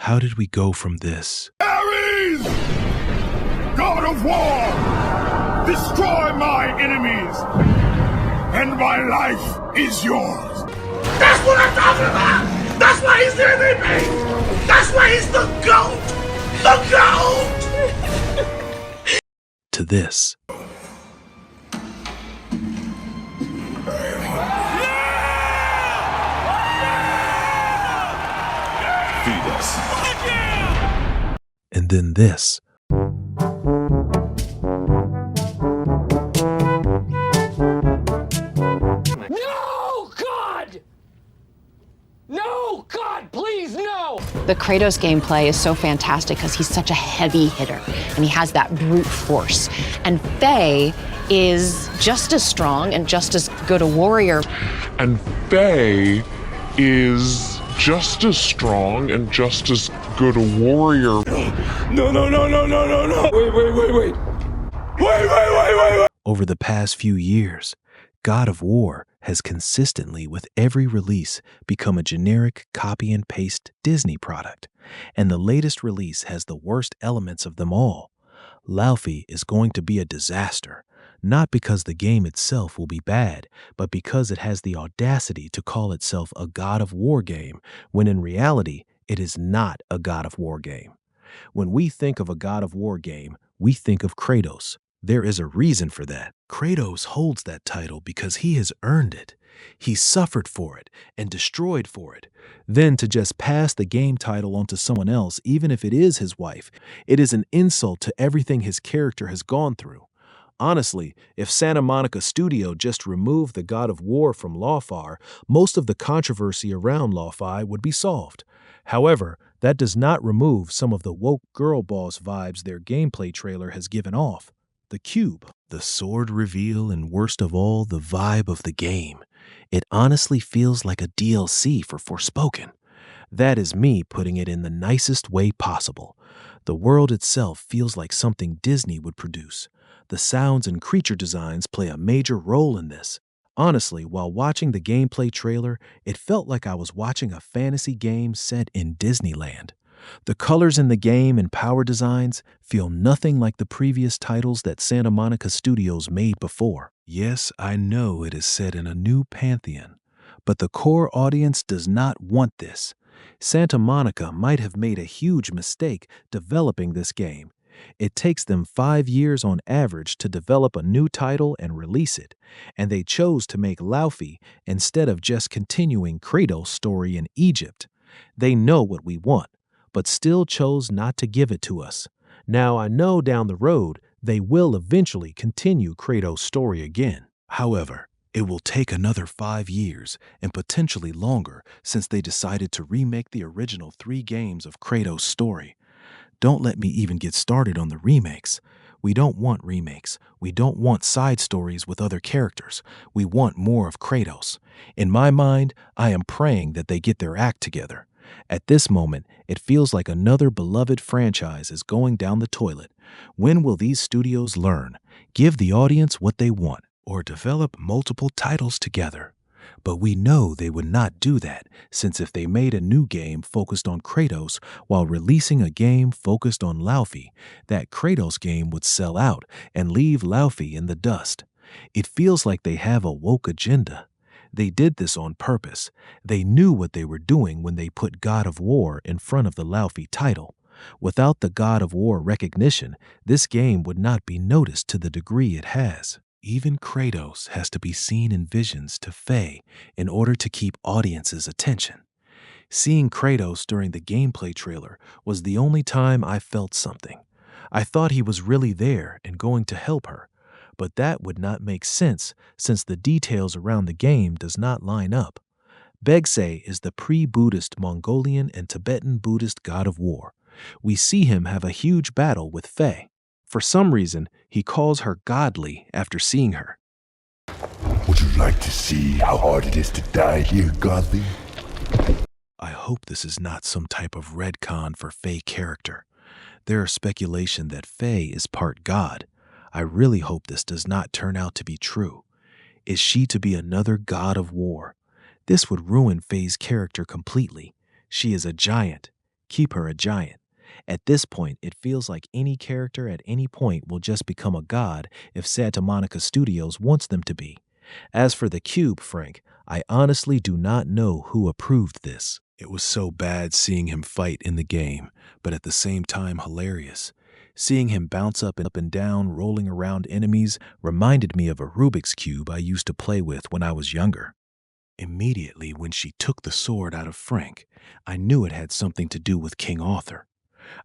How did we go from this? Ares! God of War! Destroy my enemies! And my life is yours! That's what I'm talking about! That's why he's the MVP! That's why he's the GOAT! The GOAT! To this. Feed us. And then this. No, God! No, God, please, no! The Kratos gameplay is so fantastic because he's such a heavy hitter and he has that brute force. And Faye is just as strong and just as good a warrior. And Faye is just as strong and just as good a warrior. No. Wait. Over the past few years, God of War has consistently, with every release, become a generic copy and paste Disney product, and the latest release has the worst elements of them all. Laufey is going to be a disaster, not because the game itself will be bad, but because it has the audacity to call itself a God of War game, when in reality, it is not a God of War game. When we think of a God of War game, we think of Kratos. There is a reason for that. Kratos holds that title because he has earned it. He suffered for it and destroyed for it. Then to just pass the game title onto someone else, even if it is his wife, it is an insult to everything his character has gone through. Honestly, if Santa Monica Studio just removed the God of War from laufey, most of the controversy around laufey would be solved. However, that does not remove some of the woke girl boss vibes their gameplay trailer has given off. The cube, the sword reveal, and worst of all, the vibe of the game. It honestly feels like a DLC for Forspoken. That is me putting it in the nicest way possible. The world itself feels like something Disney would produce. The sounds and creature designs play a major role in this. Honestly, while watching the gameplay trailer, it felt like I was watching a fantasy game set in Disneyland. The colors in the game and power designs feel nothing like the previous titles that Santa Monica Studios made before. Yes, I know it is set in a new pantheon, but the core audience does not want this. Santa Monica might have made a huge mistake developing this game. It takes them 5 years on average to develop a new title and release it, and they chose to make Laufey instead of just continuing Kratos' story in Egypt. They know what we want, but still chose not to give it to us. Now I know down the road they will eventually continue Kratos' story again. However, it will take another 5 years and potentially longer since they decided to remake the original 3 games of Kratos' story. Don't let me even get started on the remakes. We don't want remakes. We don't want side stories with other characters. We want more of Kratos. In my mind, I am praying that they get their act together. At this moment, it feels like another beloved franchise is going down the toilet. When will these studios learn, give the audience what they want, or develop multiple titles together? But we know they would not do that, since if they made a new game focused on Kratos while releasing a game focused on Laufey, that Kratos game would sell out and leave Laufey in the dust. It feels like they have a woke agenda. They did this on purpose. They knew what they were doing when they put God of War in front of the Laufey title. Without the God of War recognition, this game would not be noticed to the degree it has. Even Kratos has to be seen in visions to Faye in order to keep audiences' attention. Seeing Kratos during the gameplay trailer was the only time I felt something. I thought he was really there and going to help her, but that would not make sense since the details around the game does not line up. Begse is the pre-Buddhist Mongolian and Tibetan Buddhist God of War. We see him have a huge battle with Faye. For some reason, he calls her godly after seeing her. Would you like to see how hard it is to die here, godly? I hope this is not some type of retcon for Faye character. There is speculation that Faye is part god. I really hope this does not turn out to be true. Is she to be another God of War? This would ruin Faye's character completely. She is a giant. keep her a giant. At this point, it feels like any character at any point will just become a god if Santa Monica Studios wants them to be. As for the cube, Frank, I honestly do not know who approved this. It was so bad seeing him fight in the game, but at the same time hilarious. Seeing him bounce up and down, rolling around enemies, reminded me of a Rubik's Cube I used to play with when I was younger. Immediately when she took the sword out of Frank, I knew it had something to do with King Arthur.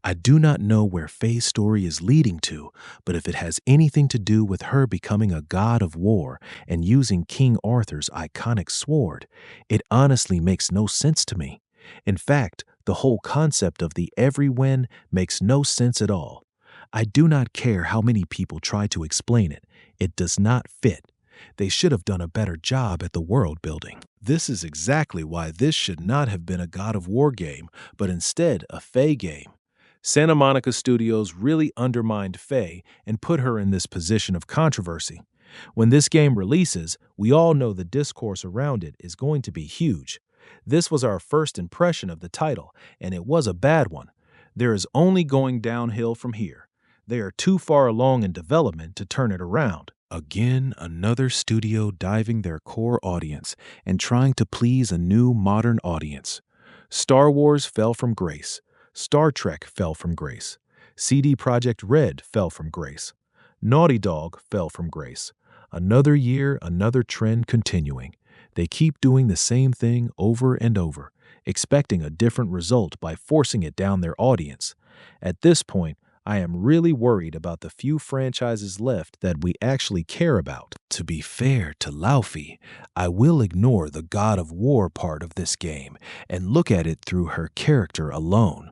I do not know where Faye's story is leading to, but if it has anything to do with her becoming a god of war and using King Arthur's iconic sword, it honestly makes no sense to me. In fact, the whole concept of the every win makes no sense at all. I do not care how many people try to explain it. It does not fit. They should have done a better job at the world building. This is exactly why this should not have been a God of War game, but instead a Faye game. Santa Monica Studios really undermined Faye and put her in this position of controversy. When this game releases, we all know the discourse around it is going to be huge. This was our first impression of the title, and it was a bad one. There is only going downhill from here. They are too far along in development to turn it around. Again, another studio diving their core audience and trying to please a new modern audience. Star Wars fell from grace. Star Trek fell from grace. CD Projekt Red fell from grace. Naughty Dog fell from grace. Another year, another trend continuing. They keep doing the same thing over and over, expecting a different result by forcing it down their audience. At this point, I am really worried about the few franchises left that we actually care about. To be fair to Laufey, I will ignore the God of War part of this game and look at it through her character alone.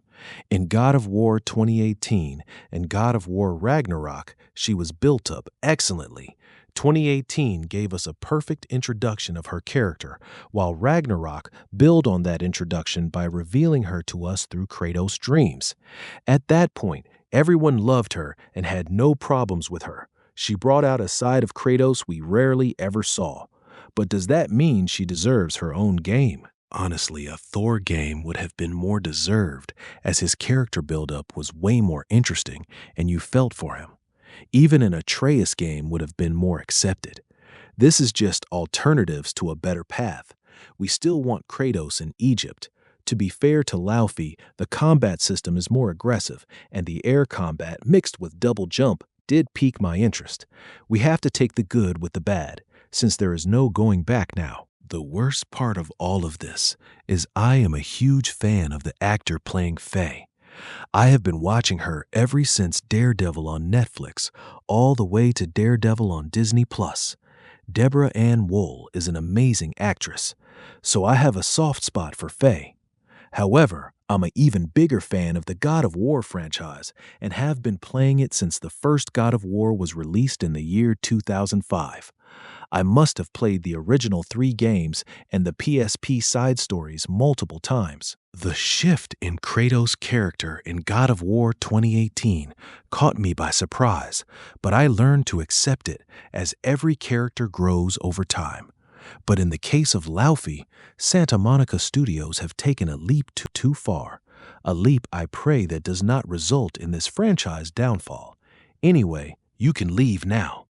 In God of War 2018 and God of War Ragnarok, she was built up excellently. 2018 gave us a perfect introduction of her character, while Ragnarok built on that introduction by revealing her to us through Kratos' dreams. At that point, everyone loved her and had no problems with her. She brought out a side of Kratos we rarely ever saw. But does that mean she deserves her own game? Honestly, a Thor game would have been more deserved, as his character build-up was way more interesting and you felt for him. Even an Atreus game would have been more accepted. This is just alternatives to a better path. We still want Kratos in Egypt. To be fair to Laufey, the combat system is more aggressive, and the air combat mixed with double jump did pique my interest. We have to take the good with the bad, since there is no going back now. The worst part of all of this is I am a huge fan of the actor playing Faye. I have been watching her ever since Daredevil on Netflix, all the way to Daredevil on Disney+. Deborah Ann Woll is an amazing actress, so I have a soft spot for Faye. However, I'm an even bigger fan of the God of War franchise and have been playing it since the first God of War was released in the year 2005. I must have played the original 3 games and the PSP side stories multiple times. The shift in Kratos' character in God of War 2018 caught me by surprise, but I learned to accept it as every character grows over time. But in the case of Laufey, Santa Monica Studios have taken a leap too far, a leap I pray that does not result in this franchise downfall. Anyway, you can leave now.